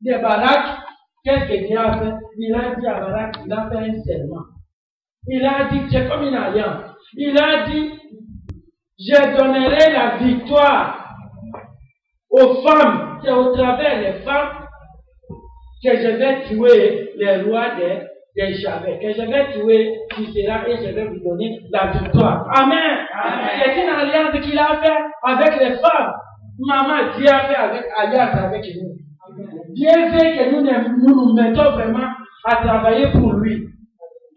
de Barak, qu'est-ce que Dieu a fait? Il a dit à Barak, il a fait un serment. Il a dit, c'est comme une alliance. Il a dit, je donnerai la victoire aux femmes. C'est au travers des femmes que je vais tuer les rois des Javet. Que je vais tuer Sisera et je vais vous donner la victoire. Amen. Amen. C'est une alliance qu'il a fait avec les femmes. Maman, Dieu a fait alliance avec nous. Dieu veut que nous mettons vraiment à travailler pour lui.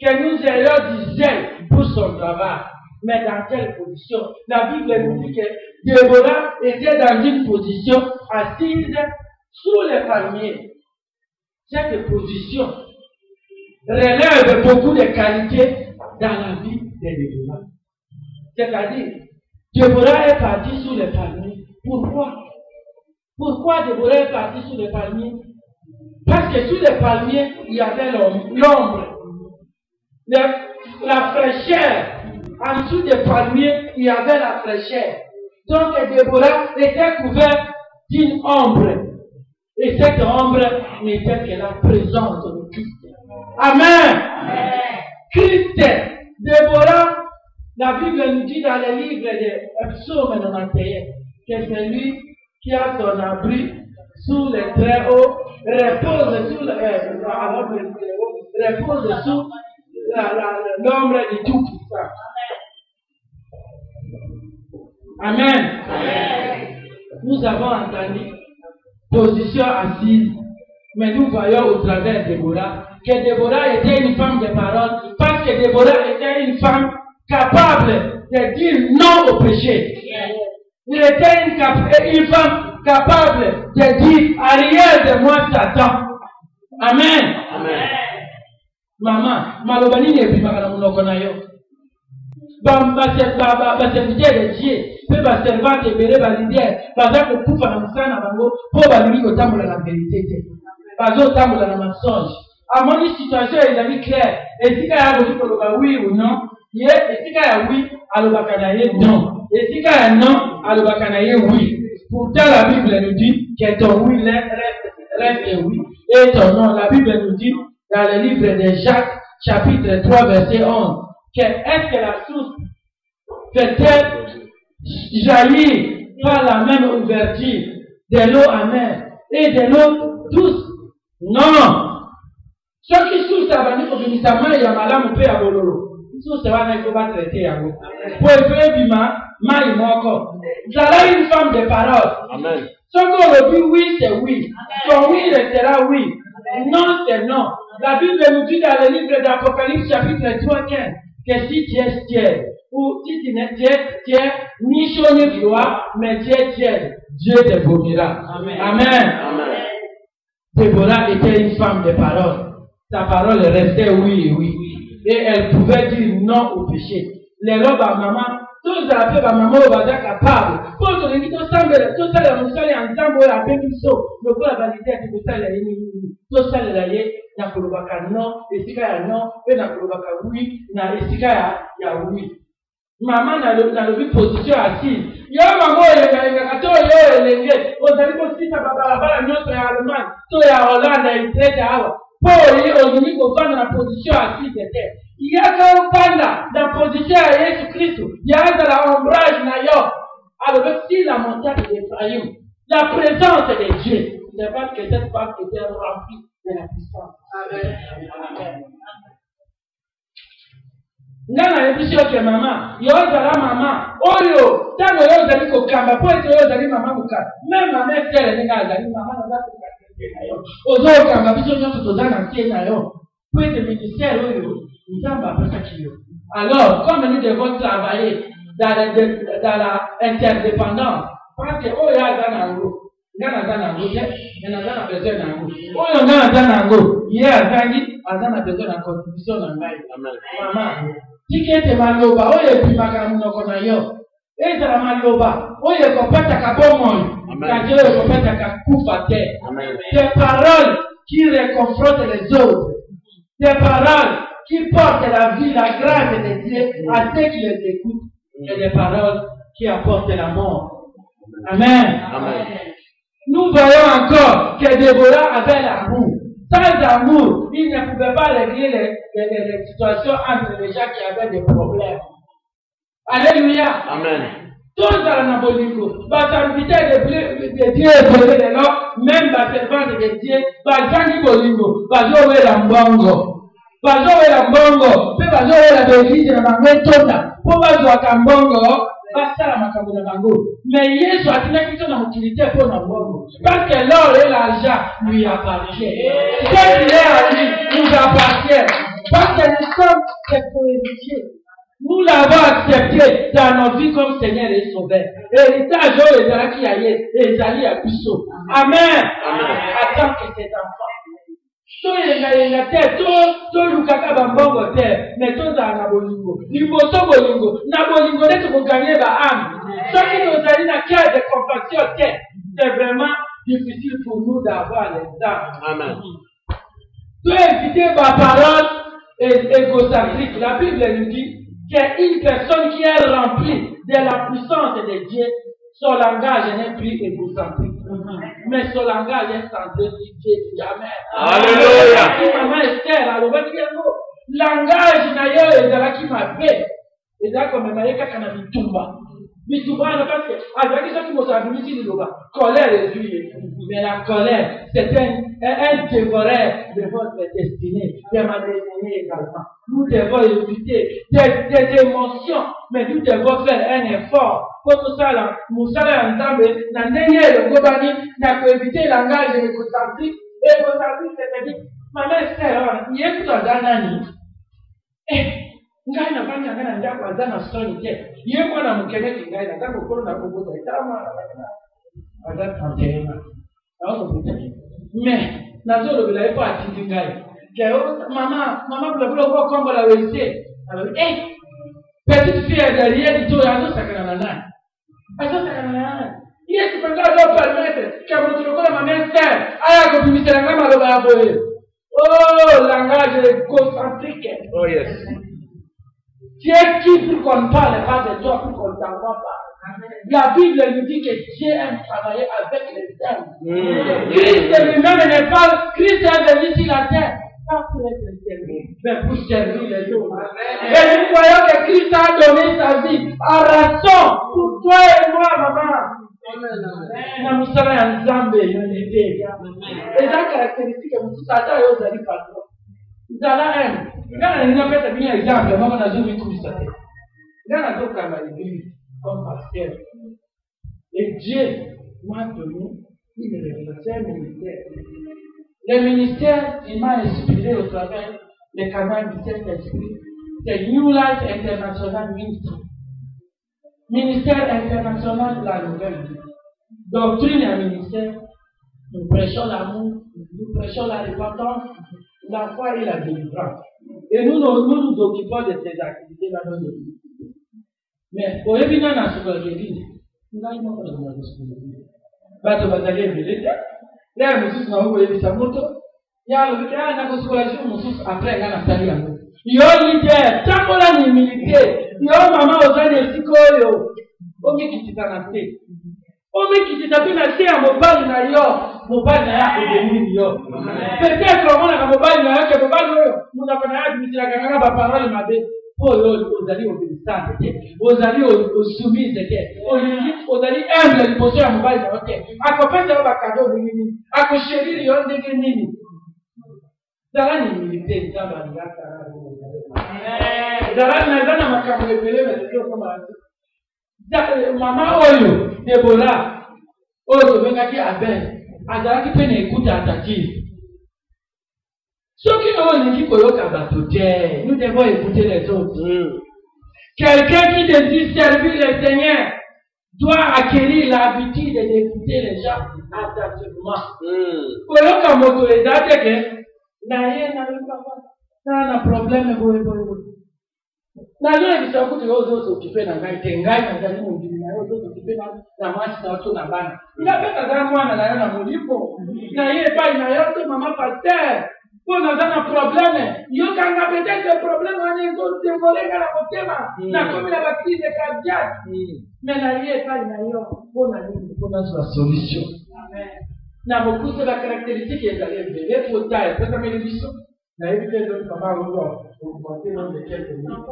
Que nous ayons du zèle pour son travail. Mais dans quelle position? La Bible nous dit que Déborah était dans une position assise sous les palmiers. Cette position relève beaucoup de qualités dans la vie de Déborah. C'est-à-dire, Déborah est partie sous les palmiers. Pourquoi? Pourquoi Déborah est partie sous les palmiers? Parce que sous les palmiers, il y avait l'ombre. La fraîcheur. En dessous des palmiers, il y avait la fraîcheur. Donc Déborah était couverte d'une ombre. Et cette ombre n'était que la présence de Christ. Amen. Amen. Christ, Déborah, la Bible nous dit dans le livre de Psaume 91 que c'est lui qui a son abri sous les très hauts, repose sous l'ombre du Tout-Puissant. Amen. Amen. Nous avons entendu position assise, mais nous voyons au travers de Déborah que Déborah était une femme de parole, parce que Déborah était une femme capable de dire non au péché. Il était une femme capable de dire arrière de moi Satan. Amen. Amen. Maman, malobani ne bi makana munoko na yo. Baserviteur de Dieu, pe baservante bere balidier, baza kokufa na musana bango po balingi kotambola na vérité te. Bazo tambola na mensonge. Amoni situation ezali claire. Esika ya koki koloba oui ou non, ye esika ya oui alobaka na ye non. Esika ya non alobaka na ye oui. Pourtant la Bible nous dit que ton oui reste oui et ton non. La Bible nous dit dans le livre de Jacques chapitre 3 verset 11 que est-ce que la source peut-elle jaillir par la même ouverture de l'eau amère et de l'eau douce? Non. Ce qui source a venu au ministère, il y a malamu pe ya bololo. Source wana il faut pas traiter yango. Pour faire bima, mai moko. Zala une femme de parole. Amen. Ce qu'on dit oui, c'est oui. Ton oui restera oui. Non, c'est non. La Bible nous dit dans le livre d'Apocalypse chapitre 3, 15 que si tu es tiède, ou si tu n'es tiède, ni chaud ni froid, mais tu es tiède, Dieu te vomira. Amen. Amen. Amen. Déborah était une femme de parole. Sa parole restait oui, oui. Et elle pouvait dire non au péché. Les robes à maman, tous appellent à maman au bazar capable. Quand on dit tout ça, la musique est ensemble, on a fait tout ça. Le coup, la validité, c'est tout ça, tout ça, il y a Kolobaka non, et si il y a non, et il y a Kolobaka oui, il y a oui. Maman n'a le position assise. Il y a un maman, il y a un gâteau, il y a un lengue. On a dit que si ça va pas la notre Allemagne, tout est à Hollande, il est très à Paul, on dit qu'on va dans la position assise de terre. Il y a qu'un panda dans la position à Jésus-Christ. Il y a de l'ombrage naïo. Alors, si la montagne d'Ephraïm, la présence de Dieu, c'est pas que cette femme était remplie de la puissance. Amen. Amen. Nana ebiso ke mama, yo zala mama, oyo, tango yo zali kokamba, po ete yo zali mama mukata. Même ma mère elle nga zali mama na za kokamba na yo. Ozo kamba biso nyoto tozana tie na yo. Po ete ministère oyo, nzamba pesa kiyo. Alors, comme nous devons travailler dans la interdépendance, parce que oyo azana ngo, ngana zana ngo, ngana zana besoin na ngo. Oyo ngana zana ngo, ye azana besoin na contribution na ngai. Amen. Mama. Tikete maloba oye pimaka munoko na yo. Ezala maloba oye kopata kabomoi. Kaje oye kopata kakufa te. Des paroles qui réconfortent les autres. Des paroles qui portent la vie, la grâce de Dieu à ceux qui les écoutent. Et des paroles qui apportent la mort. Amen. Amen. Nous voyons encore que Déborah avait l'amour. Sans amour, il ne pouvait pas régler les situations entre les gens qui avaient des problèmes. Alléluia. Amen. Tous dans la bolingo, basambité de Dieu est de l'or, même la servante de Dieu, basangi bolingo, bazowe la mbongo. Bazowe la mbongo, pe bazowe la belise na bango tonda, po bazwaka mbongo, basala makambo na bango. Mais Yesu atina kitu na utilité pour na mbongo. Parce que l'or et l'argent lui appartient. Ce qui est à lui nous appartient. Parce que nous sommes des co-héritiers. Nous l'avons accepté dans nos vies comme Seigneur et Sauveur. Héritage au Ezra qui aille, Ezali à Pusso. Amen. Attends que tes enfants. So yenga te to lukaka bambongo te, mais to za na bolingo. Liboso bolingo, na bolingo ne to gagner ba âme. Ce qui nous a dit na cœur de compassion te, c'est vraiment difficile pour nous d'avoir les âmes. Amen. Tu éviter ma parole égocentrique. La Bible nous dit qu'une personne qui est remplie de la puissance de Dieu, son langage n'est plus égocentrique. Mais son langage est centré sur Dieu. Amen. Alléluia. Maman Esther, alors langage d'ailleurs est dans qui m'a fait. Et là, comme Maïka kana mitumba. Mitumba, parce que avec ça qui m'a dit ici, colère est due. Mais la colère, c'est un dévoreur de votre destinée, de ma destinée également. Nous devons éviter des émotions, mais nous devons faire un effort. Pour tout ça, là, nous allons entendre, dans le Gobani, n'a pas éviter le langage égocentrique. Égocentrique, c'est-à-dire, ma mère, c'est il est tout en Danani. Ngai na banya ngana ndako azana stone te. Yeye mwana mkene kingai na ndako kono na kubuta itama azana tantena. Alors mais nazo le bila pas ati ngai. Que maman bula kombo la wese. Alors petite fille derrière du tout yazo sakana nana. Azo sakana nana. Yeye tupanga do permettre que mon truc la maman sert. Aya ko bimisera ngama lo ba boye. Oh, langage égocentrique. Oh yes. Tu es qui pour qu'on ne parle pas de toi, pour qu'on ne t'envoie pas? La Bible nous dit que Dieu aime travailler avec les hommes. Christ lui-même n'est pas, Christ est venu sur la terre, pas pour être servi, mais pour servir les autres. Et nous voyons que Christ a donné sa vie à rançon pour toi et moi, maman. Nous sommes ensemble, unité. Et la caractéristique que nous sommes tous allés par toi. Zala aime. Ngana ninapeta bien exemple, mama nazuri kulisate. Ngana toka na l'église comme pasteur. Et Dieu m'a donné une révélation, un ministère. Le ministère, il m'a inspiré au travers des canaux du Saint-Esprit. C'est New Life International Ministry. Ministère international de la nouvelle vie. Doctrine et ministère. Nous prêchons l'amour, nous prêchons la repentance, la foi et la délivrance. Et nous nous occupons de ces activités dans notre vie. Mais au début, dans la l'église, nous n'avons pas de la l'église. Bato bazali ebilete. Là, nous sommes dans l'église à moto. Il y a le cas dans la scolarité, nous sommes après dans la salle. Yo leader, tamola ni milité. Yo maman ozane sikoyo. Omi kititanaste. Omi kititapina sia mobile na yo. Mobile na yako devini yo. Peut-être on a mobile na yako mobile yo. Muna kana yadi misilagana ba parole mabe. Oh yo ozali obéissant te. Ozali soumise te. Ozali humble liposo ya mobile na yote. Akopesa ba cadeau nini. Akosheriri yo ndenge nini. Zalani milité nzamba ngaka. Zalani nazana makambo ebele ndio kama mama oyo Déborah oyo bengaki Abel azalaki pe na écoute attentive. Soki olingi koyoka bato te, nous devons écouter les autres. Quelqu'un qui désire servir le Seigneur doit acquérir l'habitude d'écouter les gens attentivement. Koyoka moto ezate ke na ye na problème boye. Najua nikishakuta yote ukipe na ngai tengai na ndani mwingine na yote ukipe na maji na watu na bana. Inapenda sana mwana na yana mulipo. Na yeye pale na yote mama pasteur. Kuna zana probleme. Yoka ngapete ce problème ane zote ngolenga na kutema. Na kumi na baptise cardiaque. Mais na yeye pale na yo kuna nini? Kuna solution. Na beaucoup de la caractéristique qui est allée venir pour taille, c'est comme une émission. Na évité de maman pour monter dans de quelques minutes.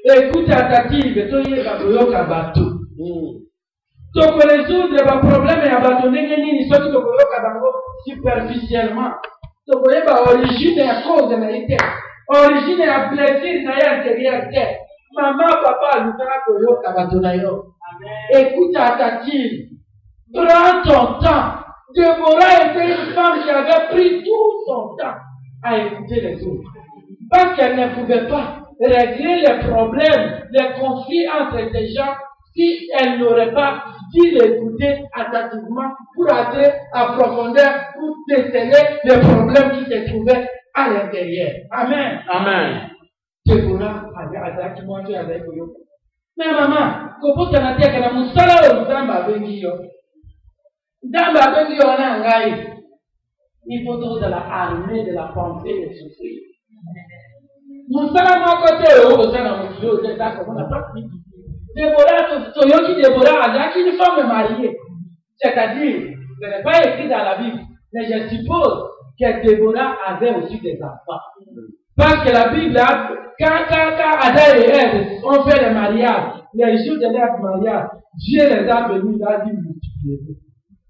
Écoute attentive, toi y es baboyoka bateau. Donc résoudre les problèmes et abandonner les gens qui baboyoka superficiellement. Donc y a origine et cause de la idée. Origine et plaisir na ya intérieur terre. Maman, papa, nous allons baboyoka bateau. Écoute attentive. Prends ton temps. Déborah était une femme qui avait pris tout son temps à écouter les autres. Parce qu'elle ne pouvait pas régler les problèmes, les conflits entre ces gens si elle n'aurait pas dit l'écouter attentivement pour aller à profondeur, pour déceler les problèmes qui se trouvaient à l'intérieur. Amen. Amen. Déborah avait attaqué moi, tu avais eu. Mais maman, comment tu as dit que la moussala au Zamba bengi yo? Zamba bengi yo na ngai. Il faut trop de la armée de la pensée et de souffrir. Moussala mon côté au Zamba moussala au Zamba comme on n'a pas dit. Déborah, Toyoki Déborah a une femme mariée. C'est-à-dire, ce n'est pas écrit dans la Bible, mais je suppose que Déborah avait aussi des enfants. Parce que la Bible, quand Adam et Ève ont fait le mariage, les jours de leur mariage, Dieu les a bénis, il a dit multipliez-vous.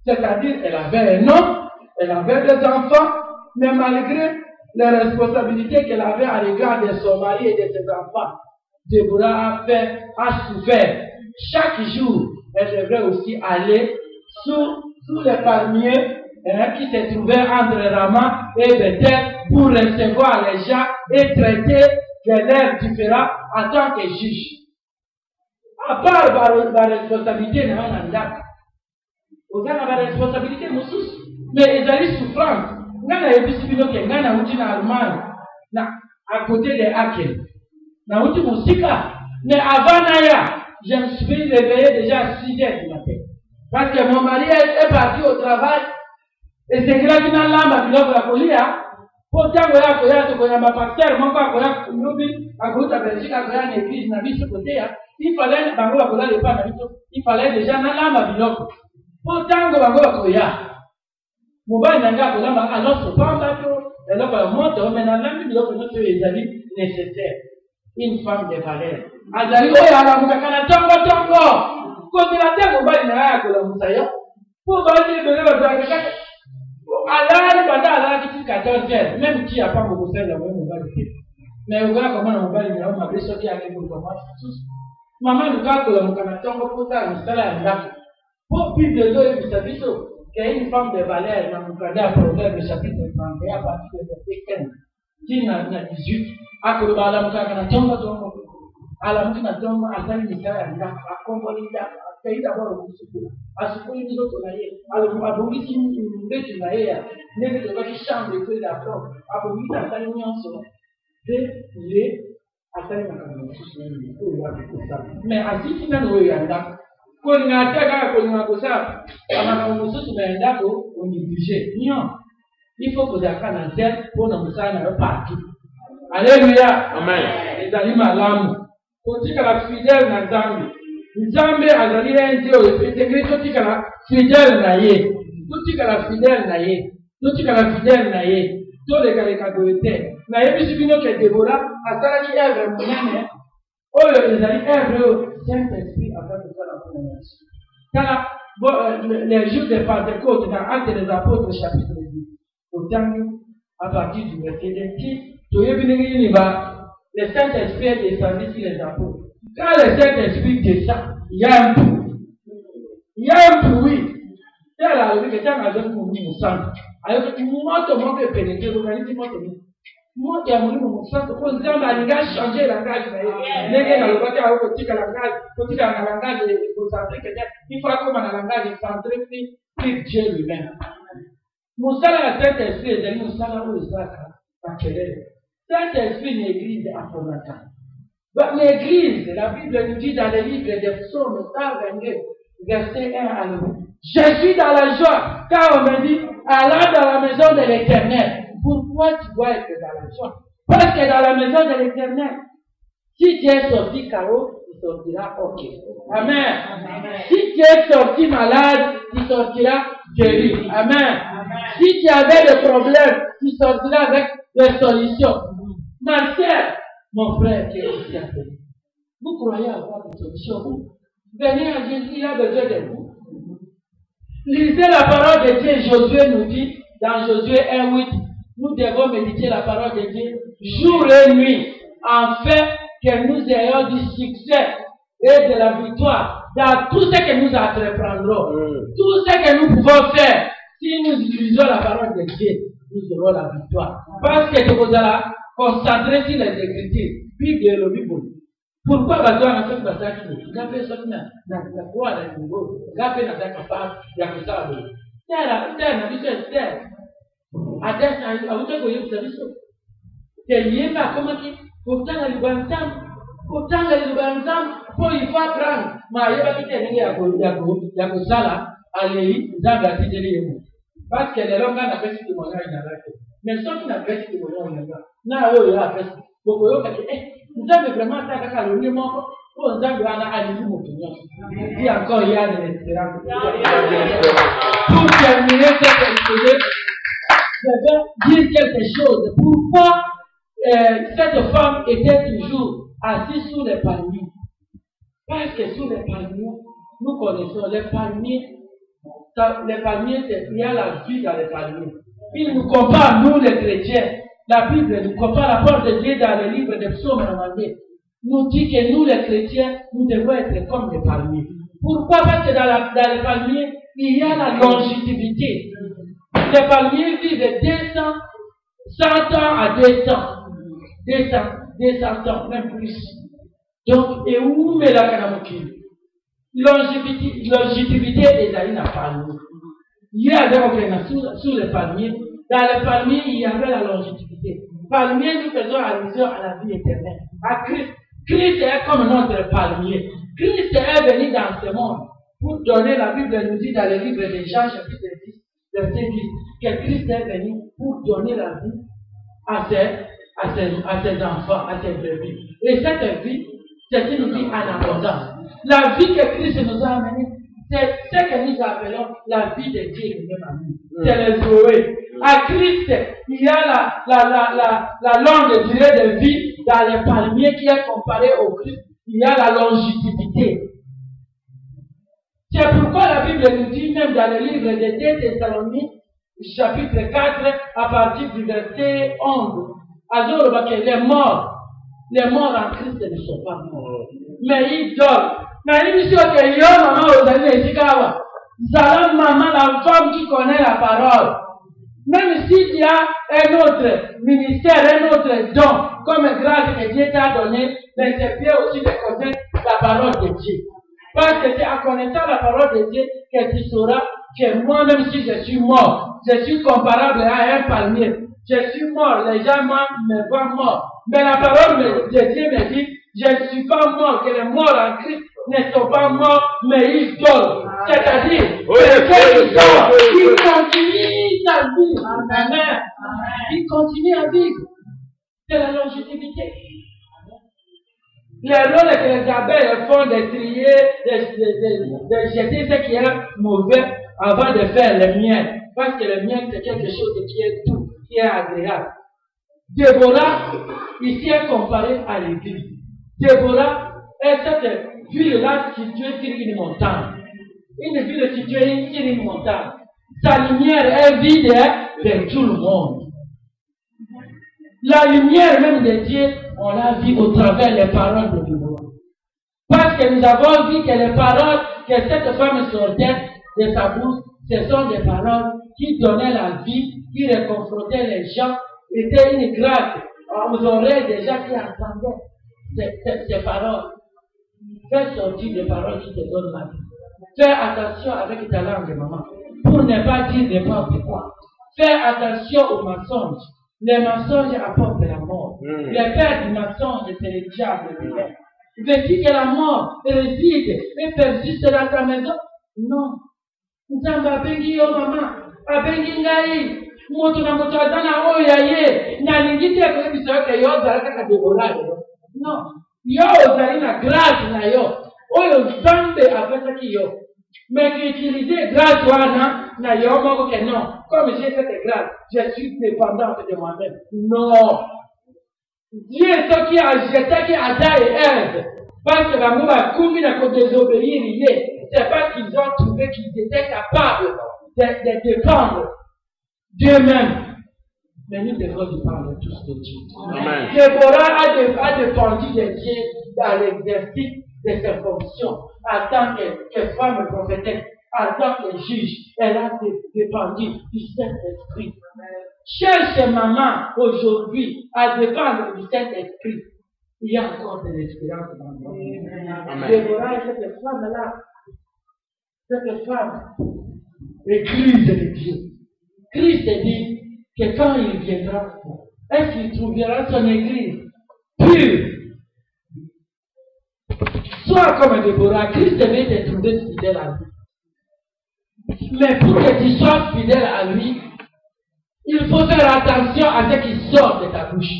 C'est-à-dire, elle avait un homme, elle avait des enfants, mais malgré les responsabilités qu'elle avait à l'égard de son mari et de ses enfants, Déborah a souffert. Chaque jour, elle devait aussi aller sous les palmiers qui se trouvaient entre Rama et Bethel pour recevoir les gens et traiter des lèvres différents en tant que juge. À part la responsabilité, vous avez la responsabilité, mais ils allaient souffrance. Nous avons en Allemagne, à côté de Aken. Mais avant Naya, je me suis réveillé déjà à 6 heures du matin. Parce que mon mari est parti au travail. Et c'est que là qu'il a l'âme à la colia. Pourtant, il y a un pasteur, mon père, il y a une Belgique, il y a une église, il fallait déjà un l'âme à Biloko. Pourtant, il y a mon père, il y a alors ce pas un bateau, et là, il monte, mais dans l'âme de Biloko, les amis nécessaires. Une femme de valeur. Azali, oh, il y a la moukakana, tongo. Quand il a dit, on va y aller à la moussaïa. Pour aller de l'autre, alors, pendant qui 14 heures, même qui n'a pas beaucoup de temps, on va le faire. Mais on va comment on va le faire, on va sortir avec nous comme tous. Maman, nous avons la moukakana, tongo, pour ça, nous sommes là. Pour plus de deux, vous savez, qu'il y a une femme de valeur dans le cadre Proverbe chapitre 31 à partir du verset 15. Qui n'a 18. À que le bala moukakana, tongo, à la moukakana, à la misère, à composer, à d'abord au secours. À ce point, nous autres, alors, à vous, si nous voulons naïa, n'est que de qui chambre de feu d'abord, à vous, à sa union, de les, à sa mais à ce qui n'a pas eu un date, quand on a attaqué, quand on a posé, on a un date, on est obligé. Non, il faut que vous ayez un tel pour nous faire un parti. Alléluia. Amen. Les amis malamu. Quand la fidèle na Zambie. Nzambe azali ndio etegre totika fidèle na ye. Totika la fidèle na ye. Totika la fidèle na ye. To le kale kadoete. Na ye bisibino ke Déborah asala ki œuvre monene. Oyo ezali œuvre Saint-Esprit afin de faire la promesse. Quand les jours de Pentecôte dans Actes des Apôtres chapitre 10. Au temps à partir du verset 10. Le Saint-Esprit est descendu sur les apôtres. Quand le Saint-Esprit descend, il y a un bruit. Il y a un bruit. C'est la logique que tu as besoin de mon sang. Alors, moi, tu m'as pénétré, l'organisme, moi, tu as mon sang. Quand tu as changé le langage, il faut comme un langage centré sur Dieu lui-même. Mon sang, la Saint-Esprit, est mon sang, où il s'est Saint-Esprit, une église à Fonatan. L'église, la Bible nous dit dans le livre des psaumes 122, verset 1 à 9. Je suis dans la joie, car on me dit, allons dans la maison de l'Éternel. Pourquoi tu dois être dans la joie? Parce que dans la maison de l'Éternel, si tu es sorti KO, sortiras ok. Amen. Si tu es sorti malade, tu sortiras guéri. Amen. Si tu avais des problèmes, tu sortiras avec des solutions. Marcel, mon frère qui est ici à côté, vous croyez avoir des solutions, vous? Venez à Jésus, il a besoin de vous. Lisez la parole de Dieu. Josué nous dit, dans Josué 1:8, nous devons méditer la parole de Dieu jour et nuit, afin que nous ayons du succès et de la victoire dans tout ce que nous entreprendrons. Tout ce que nous pouvons faire, si nous utilisons la parole de Dieu, nous aurons la victoire. Parce que vous allez concentrer sur les Écritures. Bible et le Bible. Pourquoi besoin de faire ça? Gapé ça na quoi na niveau. Gapé na capable ya kusaba. Tena biso tena. Adesa auto ko yesa biso. Telienda kama ki kutanga libanzam. Kutanga libanzam pour il faut apprendre. Ma yeba kitenge ya kusala alei nzanga tijeli yemo. Parce que les langues na pesi témoignage na lake. Mais sauf na pesi témoignage na oyo ya pesi. Boko yo kati nous avons vraiment attaqué à l'union pour nous avoir un mon opinion. Il y a encore il y a de l'espérance. Pour terminer cette exposé, je vais dire quelque chose. Pourquoi cette femme était toujours assise sous les palmiers? Parce que sous les palmiers, nous connaissons les palmiers. Les palmiers, il y a la vie dans les palmiers. Il nous compare, nous les chrétiens. La Bible nous compare la parole de Dieu dans le livre des psaumes nous dit que nous les chrétiens, nous devons être comme les palmiers. Pourquoi? Parce que dans les palmiers, il y a la longévité. Les palmiers vivent de 200, 100 ans à 200 ans, même plus. Donc, et où met la canamoki? Longévité est dans la palmier. Il y a des sous les palmiers. Dans les palmiers, il y avait la longévité. Palmier, nous faisons allusion à la vie éternelle, à Christ. Christ est comme notre palmier. Christ est venu dans ce monde pour donner, la Bible nous dit dans le livre de Jean, chapitre 10, verset 10, que Christ est venu pour donner la vie à ses enfants, à ses bébés. Et cette vie, c'est ce qu'il nous dit en abondance. La vie que Christ nous a amenée, c'est ce que nous appelons la vie de Dieu lui-même à nous. C'est le Zoé. À Christ, il y a la longue durée de vie dans les palmiers qui est comparée au Christ. Il y a la longévité. C'est pourquoi la Bible nous dit, même dans le livre de 2 Thessaloniciens, chapitre 4, à partir du verset 11, les morts en Christ ne sont pas morts. Mais ils dorment. Mais il dit que yo, maman, aux années, Zalam, maman, la femme qui connaît la parole. Même s'il y a un autre ministère, un autre don, comme grâce que Dieu t'a donné, mais c'est bien aussi de connaître la parole de Dieu. Parce que c'est en connaissant la parole de Dieu que tu sauras que moi, même si je suis mort, je suis comparable à un palmier. Je suis mort, les gens me voient mort. Mais la parole de Dieu me dit, je ne suis pas mort, que les morts en Christ ne sont pas morts, mais ils dorment. C'est-à-dire, ils continuent à vivre. Amen. Ils continuent à vivre. C'est la longévité. Les rôles que les abeilles font de trier, de jeter ce qui est mauvais avant de faire le miel. Parce que le miel, c'est quelque chose qui est doux, qui est agréable. Déborah, ici, est comparé à l'église. Déborah est cette ville-là située sur une montagne. Une ville située sur une montagne. Sa lumière est vide de tout le monde. La lumière même de Dieu, on l'a vu au travers des paroles de Déborah. Parce que nous avons vu que les paroles que cette femme sortait de sa bouche, ce sont des paroles qui donnaient la vie, qui réconfortaient les gens, étaient une grâce aux oreilles des gens qui entendaient ces paroles. Fais sortir des paroles qui te donnent la vie. Fais attention avec ta langue, maman, pour ne pas dire n'importe quoi. Fais attention aux mensonges. Les mensonges apportent la mort. Le père du mensonge, c'est le diable lui-même. Veux-tu que la mort réside et persiste dans ta maison? Non. Nzambe abengi yo mama, abengi ngai, moto na moto azana oyo ya ye, na lingiti ya kwebiso yote yo zalaka ka Deborah. Non. Yo, ozali na grâce na yo. Oyo Nzambe apesaki yo. Mais qu'utiliser grâce na yo moko que non. Comme j'ai cette grâce, je suis dépendant de moi-même. Non. Dieu est ce qui a jeté Adam et Ève. Parce que la mouba koumi n'a qu'à désobéir, c'est pas qu'ils ont trouvé qu'ils étaient capables de dépendre d'eux-mêmes. Mais nous devons dépendre tous de Dieu. Amen. Déborah a dépendu de Dieu dans l'exercice de ses fonctions en tant que femme prophétesse, en tant que juge. Elle a dépendu du Saint-Esprit. Cherche maman aujourd'hui à dépendre du Saint-Esprit. Il y a encore de l'espérance dans le monde. Déborah est cette femme-là. Cette femme église de Dieu. Christ dit que quand il viendra, est-ce qu'il trouvera son église pure? Sois comme Déborah, Christ devait te trouver fidèle à lui. Mais pour que tu sois fidèle à lui, il faut faire attention à ce qui sort de ta bouche.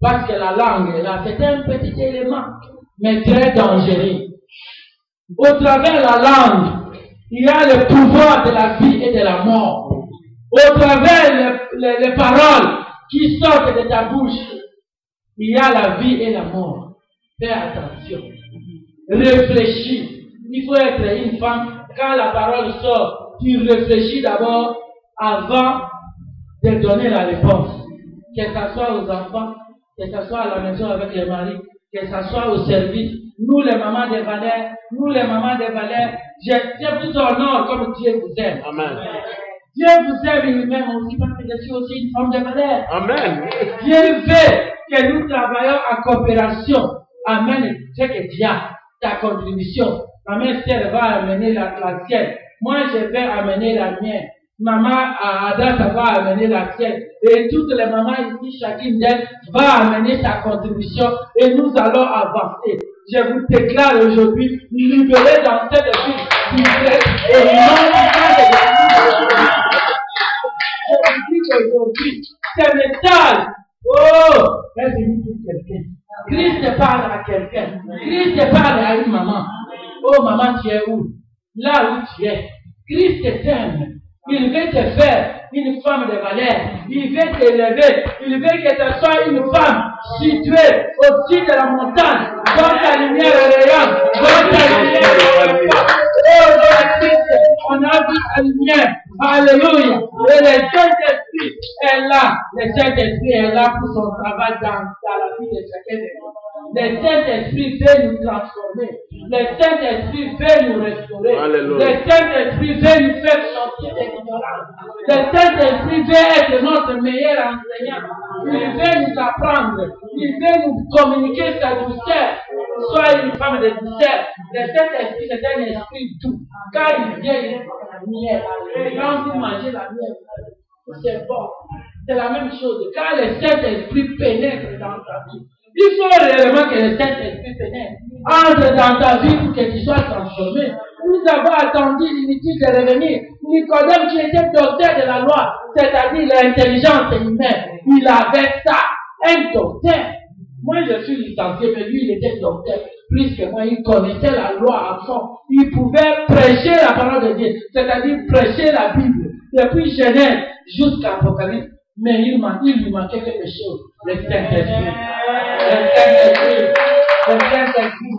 Parce que la langue, là, c'est un petit élément, mais très dangereux. Au travers de la langue, il y a le pouvoir de la vie et de la mort. Au travers les paroles qui sortent de ta bouche, il y a la vie et la mort. Fais attention. Réfléchis. Il faut être une femme. Quand la parole sort, tu réfléchis d'abord avant de donner la réponse. Que ce soit aux enfants, que ce soit à la maison avec les maris, que ce soit au service. Nous les mamans des valeurs, je vous honore comme Dieu vous aime. Amen. Dieu vous aime lui-même aussi parce que je suis aussi une femme de valeur. Amen. Dieu veut que nous travaillons en coopération. Amen. C'est que Dieu a ta contribution. Maman, si elle va amener la sienne, moi je vais amener la mienne. Maman Ada, ça va amener la sienne. Et toutes les mamans ici, chacune d'elles va amener sa contribution et nous allons avancer. Je vous déclare aujourd'hui, libérez dans cette vie, et non je vous dis qu'aujourd'hui, ce message, est venu pour quelqu'un. Christ parle à quelqu'un. Christ parle à une maman. Oh maman, tu es où? Là où tu es. Christ t'aime. Il veut te faire une femme de valeur. Il veut t'élever. Il veut que tu sois une femme située au-dessus de la montagne. Dans ta lumière rayonne. Dans ta lumière rayonne. Oh Christ, on a vu ta lumière. Alléluia. Et le Saint-Esprit est là. Le Saint-Esprit est là pour son travail dans la vie de chacun de nous. Le Saint-Esprit veut nous transformer. Le Saint-Esprit veut nous restaurer. Alléluia. Le Saint-Esprit veut nous faire sortir de l'ignorance. Le Saint-Esprit veut être notre meilleur enseignant. Il veut nous apprendre. Il veut nous communiquer sa douceur. Sois une femme de douceur. Le Saint-Esprit, c'est un esprit doux. Quand il vient, il est comme la miel. Quand vous mangez la miel, c'est bon. C'est la même chose. Quand le Saint-Esprit pénètre dans ta vie, il faut réellement que le Saint-Esprit pénètre. Entre dans ta vie pour que tu sois transformé. Nous avons attendu l'inutile de revenir. Nicodème, tu étais docteur de la loi, c'est-à-dire l'intelligence humaine. Il avait ça. Un docteur. Moi, je suis licencié, mais lui, il était docteur. Plus que moi, il connaissait la loi à fond. Il pouvait prêcher la parole de Dieu, c'est-à-dire prêcher la Bible. Depuis Genèse jusqu'à Apocalypse. Mais il lui manquait quelque chose. Le Saint-Esprit. Le Saint-Esprit. Le Saint-Esprit.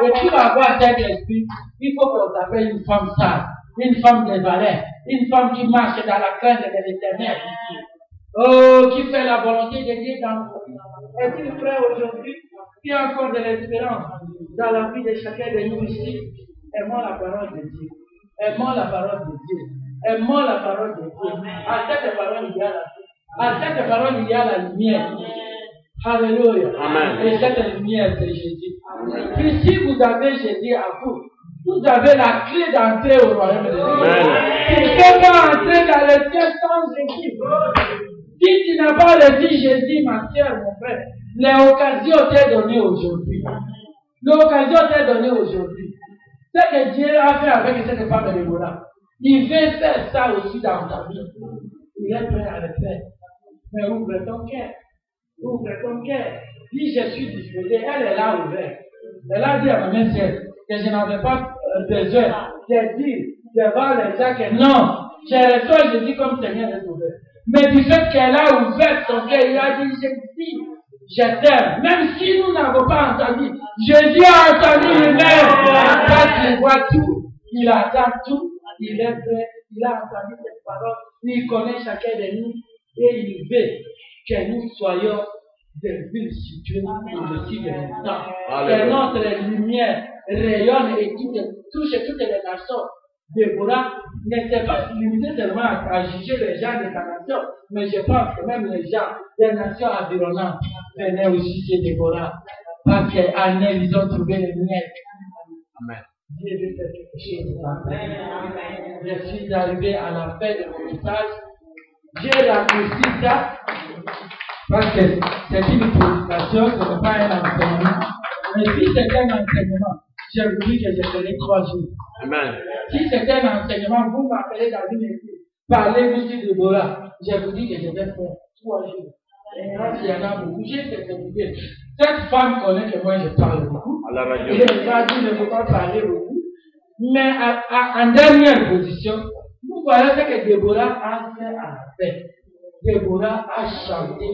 Et tu vas avoir Saint-Esprit. Il faut qu'on t'appelle une femme sage, une femme de valeur, une femme qui marche dans la crainte de l'Éternel. Oh, qui fait la volonté de Dieu dans sa vie. Est-il prêt aujourd'hui? Il y a encore de l'espérance dans la vie de chacun de nous ici. Aimons la parole de Dieu. Aimons la parole de Dieu. Aimons la parole de Dieu. À cette parole, il y a la vie. À cette parole, il y a la lumière. Alléluia. Amen. Et cette lumière, c'est Jésus. Puis si vous avez Jésus à vous, vous avez la clé d'entrée au royaume de Dieu. Tu ne peux pas entrer dans le ciel sans Jésus. Si tu n'as pas le dit Jésus, ma soeur, mon frère, l'occasion t'est donnée aujourd'hui. L'occasion t'est donnée aujourd'hui. Ce que Dieu a fait avec cette femme de Déborah, il veut faire ça aussi dans ta vie. Il est prêt à le faire. Mais ouvre ton cœur. Ouvre ton cœur. Dis, je suis disposé. Elle est là ouverte. Elle a dit à ma mère que je n'avais pas besoin. J'ai dit devant les gens que non. J'ai reçu, je dis comme Seigneur est ouvert. Mais du fait qu'elle a ouvert son cœur, il a dit, je t'aime. Même si nous n'avons pas entendu. Jésus a entendu lui-même. Parce qu'il voit tout, il attend tout, il est prêt, il a entendu cette parole, il connaît chacun de nous et il veut que nous soyons des villes situées au-dessus de l'instant. Que notre lumière rayonne et touche toutes les nations. Déborah n'était pas limitée seulement à juger les gens de sa nation, mais je pense que même les gens des nations environnantes venaient aussi chez Déborah. Parce qu'en elle, ils ont trouvé le miettes. Amen. Dieu veut faire quelque chose. Amen. Je suis arrivé à la fin de mon message. J'ai raccourci ça parce que c'est une prédication, ce n'est pas un enseignement. Mais si c'est un enseignement, j'ai voulu que je ferai 3 jours. Amen. Si c'est un enseignement, vous m'appelez dans une église, parlez-vous sur Déborah. Je vous dis que je vais faire 3 jours. Et quand il y en a beaucoup, j'ai fait écouter. Cette femme connaît que moi je parle beaucoup. À la radio. Et elle va dire ne faut pas parler beaucoup. Mais en dernière position, vous voyez ce que Déborah a fait à la paix. Déborah a chanté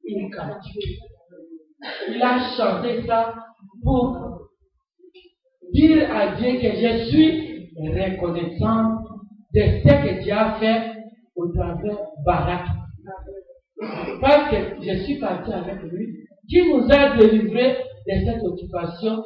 une cantique. Il a chanté ça pour dire à Dieu que je suis reconnaissant de ce que Dieu a fait au travers Barak. Parce que je suis parti avec lui, qui nous a délivrés de cette occupation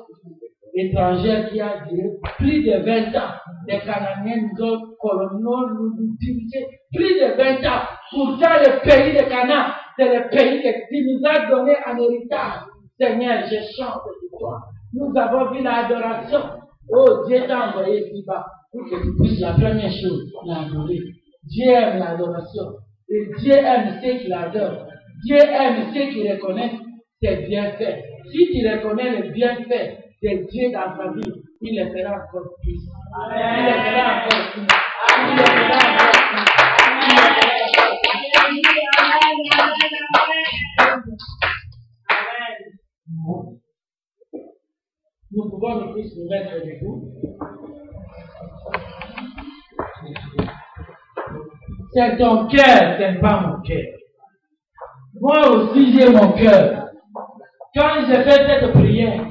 étrangère qui a duré plus de 20 ans. Les Cananéens nous ont colonisés, nous divisés plus de 20 ans. Pourtant, le pays de Canaan, c'est le pays qui nous a donné en héritage. Seigneur, je chante pour toi. Nous avons vu l'adoration. Oh, Dieu t'a envoyé ici-bas pour que tu puisses la première chose, l'adorer. Dieu aime l'adoration. Et Dieu aime ceux qui l'adorent. Dieu aime ceux qui reconnaissent ses bienfaits. Si tu reconnais les bienfaits de Dieu dans ta vie, il les fera encore plus. Amen. Il les fera encore plus. Il les fera encore plus. Nous pouvons nous tous nous mettre debout. C'est ton cœur, c'est pas mon cœur. Moi aussi j'ai mon cœur. Quand j'ai fait cette prière,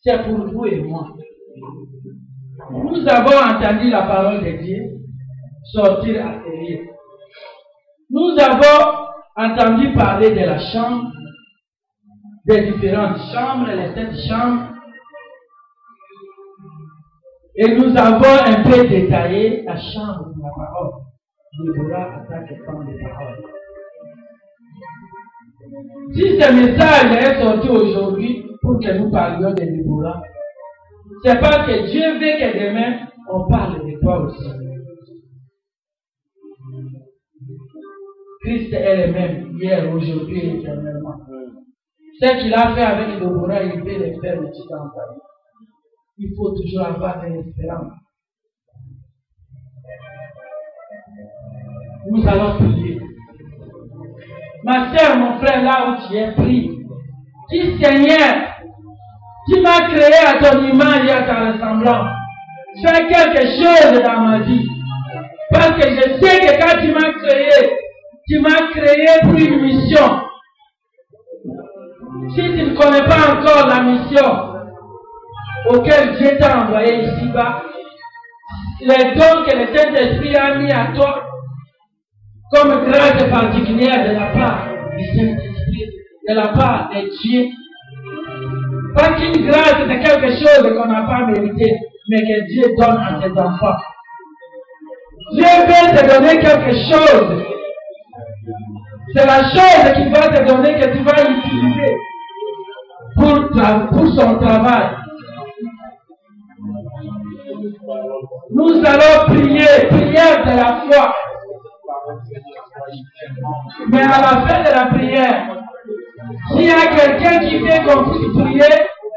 c'est pour vous et moi. Nous avons entendu la parole de Dieu sortir à sérieux. Nous avons entendu parler de la chambre, des différentes chambres, les 7 chambres. Et nous avons un peu détaillé la chambre de la parole. Déborah en tant que femme de parole. Si ce message est sorti aujourd'hui pour que nous parlions de Déborah, c'est parce que Dieu veut que demain on parle de toi aussi. Christ est le même hier, aujourd'hui et éternellement. Ce qu'il a fait avec Déborah, il peut le faire aussi dans ta vie. Il faut toujours avoir de l'espérance. Nous allons prier. Ma soeur, mon frère, là où tu es, prie. Dis Seigneur, tu m'as créé à ton image et à ta ressemblance. Fais quelque chose dans ma vie. Parce que je sais que quand tu m'as créé pour une mission. Si tu ne connais pas encore la mission auquel Dieu t'a envoyé ici-bas, les dons que le Saint-Esprit a mis à toi, comme grâce particulière de la part du Saint-Esprit, de la part de Dieu. Pas qu'une grâce, c'est quelque chose qu'on n'a pas mérité, mais que Dieu donne à ses enfants. Dieu veut te donner quelque chose. C'est la chose qu'il va te donner que tu vas utiliser pour son travail. Nous allons prier, prière de la foi. Mais à la fin de la prière, s'il y a quelqu'un qui fait qu'on puisse prier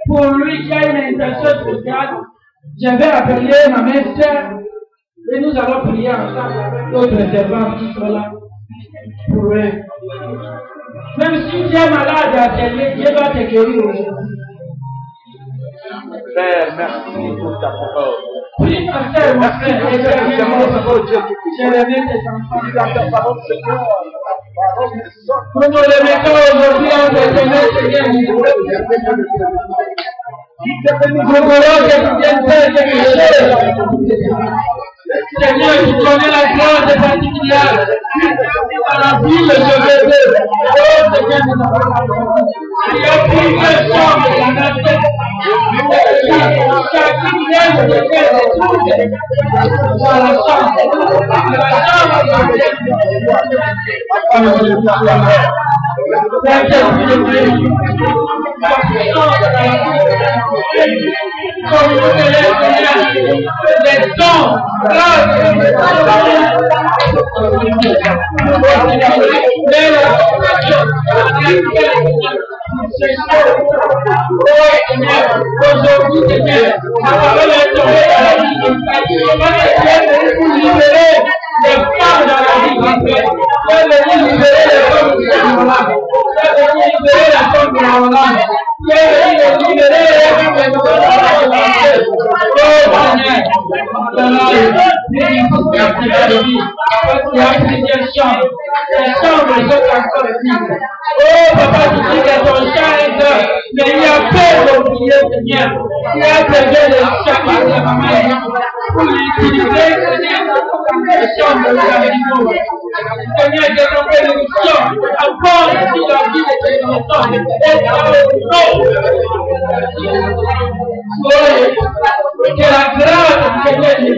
pour lui qui a une intention spéciale, je vais appeler ma mère sœur et nous allons prier ensemble avec d'autres servants qui sont là pour eux. Même si tu es malade à télé, Dieu va te guérir aujourd'hui. Père, merci pour ta parole. Prie ma soeur, mon frère, et je remets tes enfants. Nous nous les mettons aujourd'hui entre tes mains, Seigneur. Nous voulons que tu viennes faire quelque chose. Seigneur, tu connais la grâce particulière. Dans la ville de ce bébé. Oh Seigneur, nous avons il y a plusieurs chambres dans la tête. Chacune vient de faire des trucs dans la chambre. La chambre de les dons, aujourd'hui, Seigneur, la parole est tombée dans la vie de pour libérer les femmes dans la vie de Dieu. Pour libérer les femmes qui sont malades. Pour libérer les femmes qui sont malades. Pour libérer les femmes qui sont malades. Oh Seigneur, dans la vie, il y a plusieurs chambres. Les chambres sont encore vides. Oh papa, tu dis que ton chat est dehors, mais il y a peur d'oublier, Seigneur. Il y a besoin de chacun de maman pour l'utiliser, Seigneur, les chambres de la maison. Seigneur, j'ai ton bénédiction, encore si la vie de tes enfants est dans le nom. Que la grâce du Seigneur nous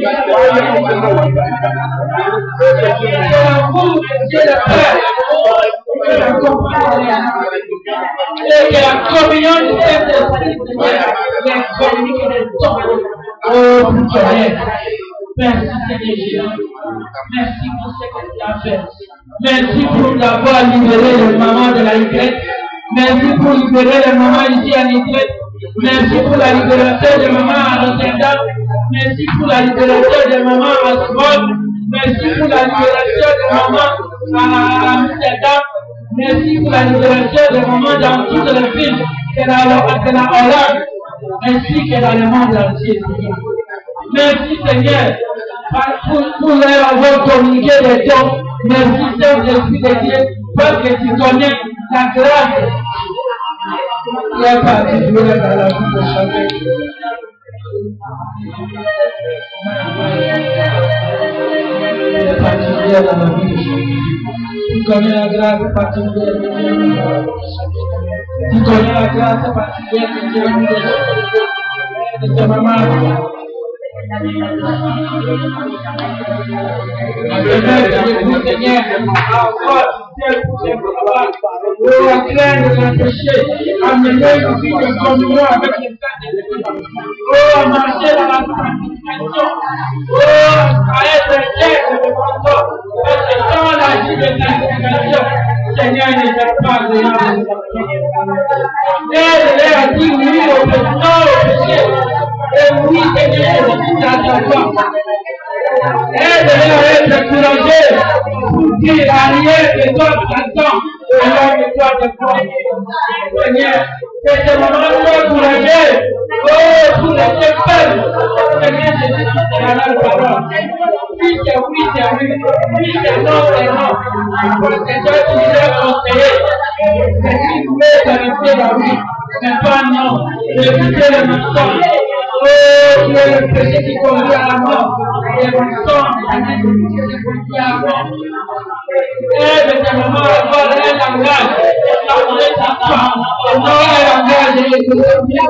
que l'amour de Dieu le Père, que la compagnie et que la communion du Saint-Esprit, les communiques des temps. Oh, Seigneur, merci Seigneur Jésus. Merci pour ce que tu as fait. Merci pour d'avoir libéré les mamans de la Y. Merci pour libérer les mamans ici à Y. Merci pour la libération des mamans à Rotterdam. Merci pour la libération des mamans à Sport. Merci pour la libération des mamans à Amsterdam. Merci pour la libération des mamans dans toutes les villes de la Hollande, ainsi que dans le monde entier. Merci Seigneur pour leur avoir communiqué les dons. Merci Saint-Esprit de Dieu parce que tu connais la grâce qui est particulière dans la vie de chacun. Qui est particulière dans la vie de chacun. Tu connais la grâce particulière de Dieu. Tu connais la grâce particulière de Dieu. De ta maman. Oh, à craindre le péché, à mener une vie de communion avec les saints. Oh, à marcher dans la sanctification. Oh, à être fier de toi. Parce que dans la vie de sanctification, Seigneur ne fait pas rien. Aide-les à dire oui au péché. Et oui, Seigneur, je suis à ta voix. Aide-les à être courageux pour dire à rien que toi t'attends et alors que toi te crois. Seigneur, que ce moment soit courageux. Oh, pour les faibles. Seigneur, je suis à la parole. Oui, c'est oui, c'est oui. Oui, c'est non, c'est non. Parce que toi, tu nous as conseillé. C'est qui pouvait t'arrêter la vie. Mais pas non. Éviter le mensonge. Oh, tu es le péché qui conduit à la mort. Et le mensonge, c'est le péché qui conduit à la mort. Aide tes mamans à avoir un langage. Parler ta femme. Non, un langage de l'économie.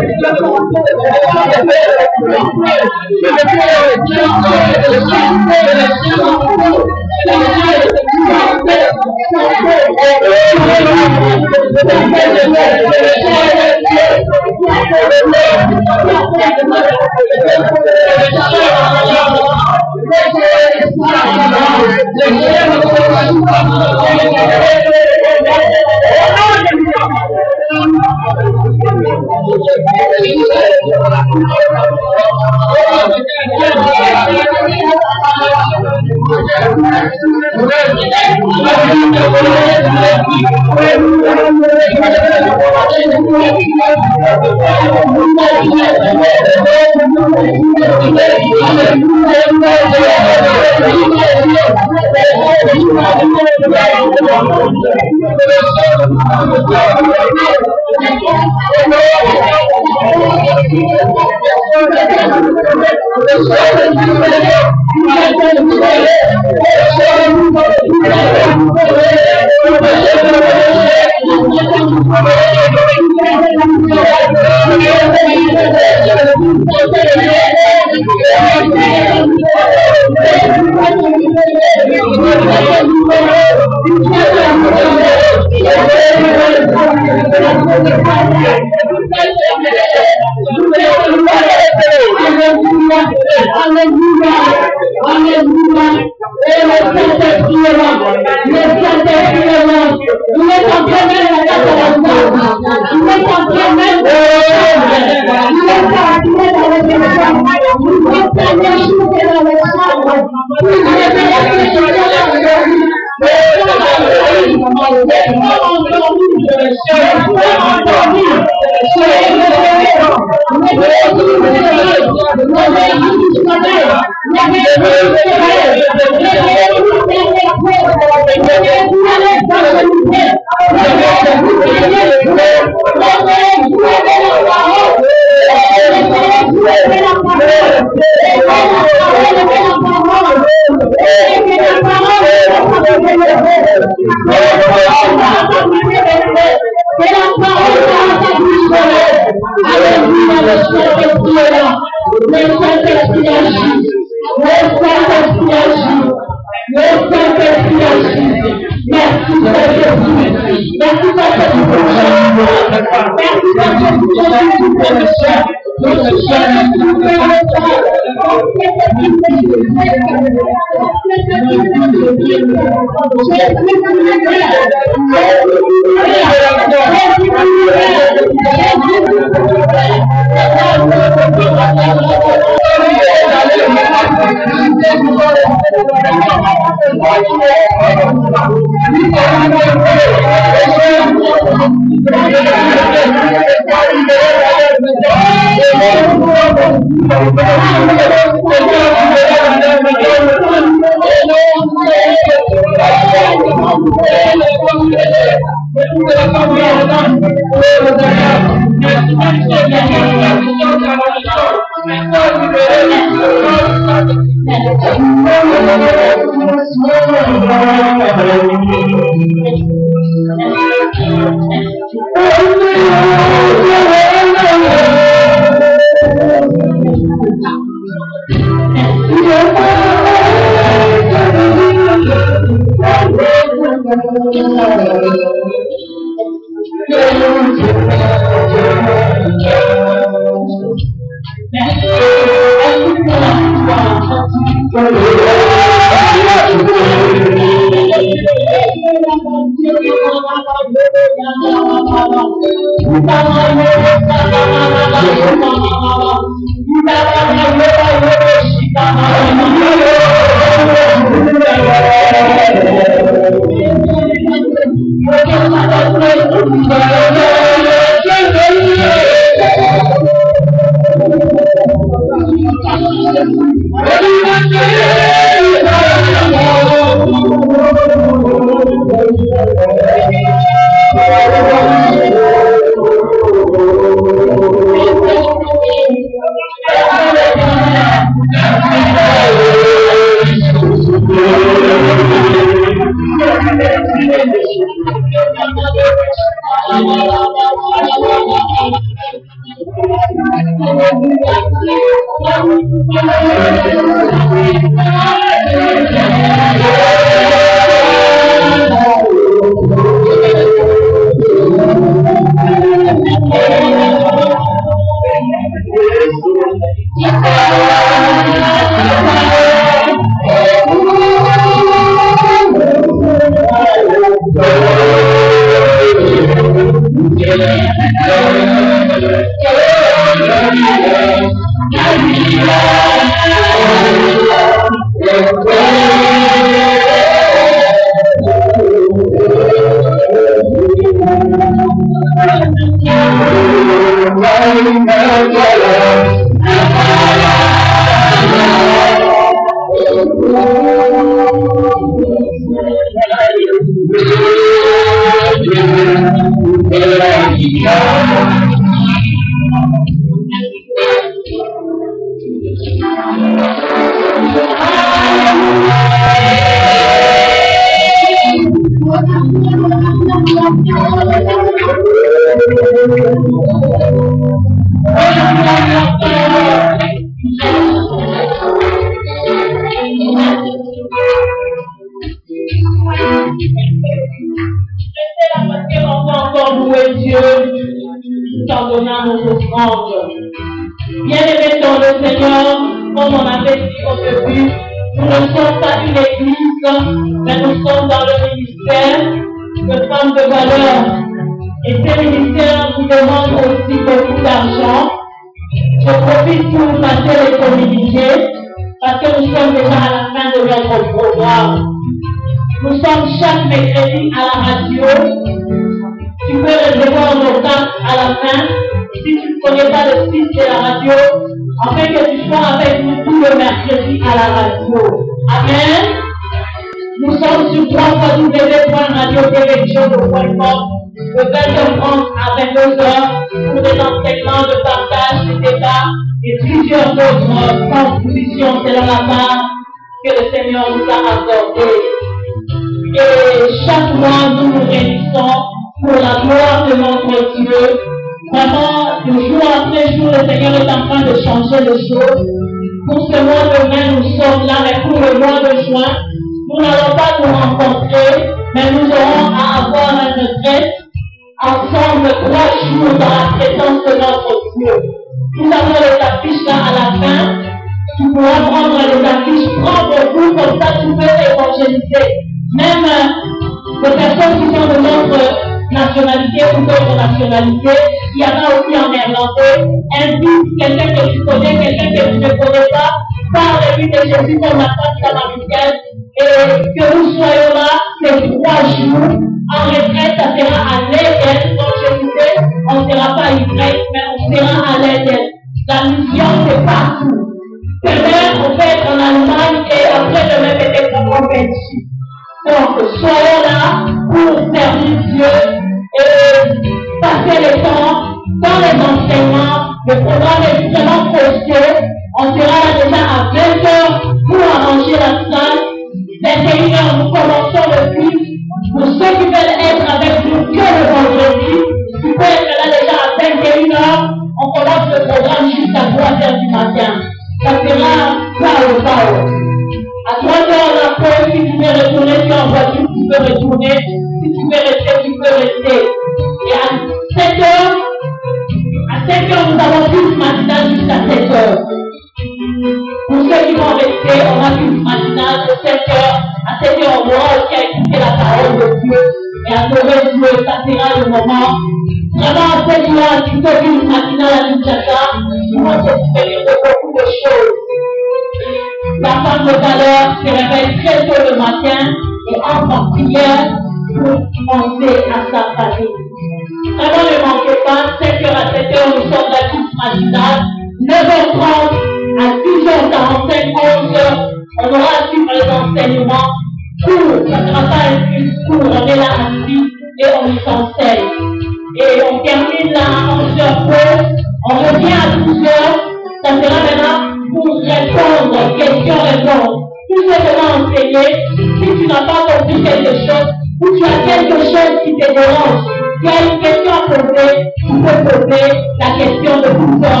Tu as une question à poser, tu peux poser la question de pouvoir